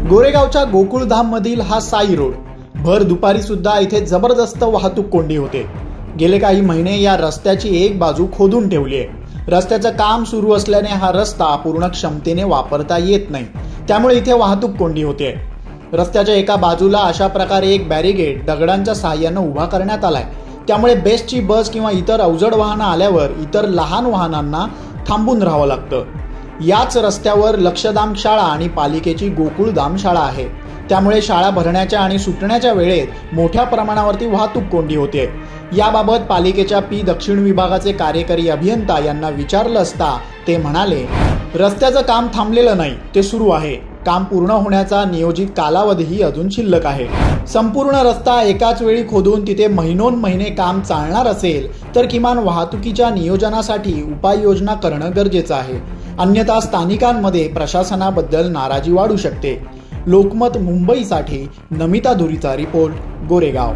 गोरेगावच्या गोकुळधाम मधील हा साई रोड भर दुपारी सुद्धा इथे जबरदस्त वाहतूक कोंडी होते। गेले काही महिने या रस्त्याची एक बाजू खोदून ठेवली आहे। रस्त्याचं काम सुरू असल्याने हा रस्ता पूर्ण क्षमतेने वापरता येत नाही, त्यामुळे इथे वाहतूक कोंडी होते। रस्त्याच्या एका बाजूला अशा प्रकारे एक बॅरिगेड दगडांच्या सहाय्याने उभा करण्यात आलाय, त्यामुळे बेस्टची बस किंवा इतर अवजड वाहनं आल्यावर इतर लहान वाहनांना थांबून राहावं लागतं। याच रस्त्यावर लक्षदाम शाळा आणि पालिकेची गोकुळधाम शाळा आहे, त्यामुळे शाळा भरण्याच्या आणि सुटण्याच्या वेळेत मोठ्या प्रमाणावरती वाहतूक कोंडी होते। याबाबत पालिकेच्या पी दक्षिण विभागाचे कार्यकारी अभियंता यांना विचारलं असता ते म्हणाले, रस्त्याचं काम थांबलेलं नाही, ते सुरू आहे। काम पूर्ण होण्याचा नियोजित कालावधीही अजून शिल्लक आहे। संपूर्ण रस्ता एकाच वेळी खोदून तिथे महिने काम चालणार असेल तर किमान वाहतुकीच्या नियोजनासाठी उपाययोजना करणं गरजेचं आहे, अन्यथा स्थानिकांमध्ये प्रशासनाबद्दल नाराजी वाढू शकते। लोकमत मुंबईसाठी नमिता धुरीचा रिपोर्ट, गोरेगाव।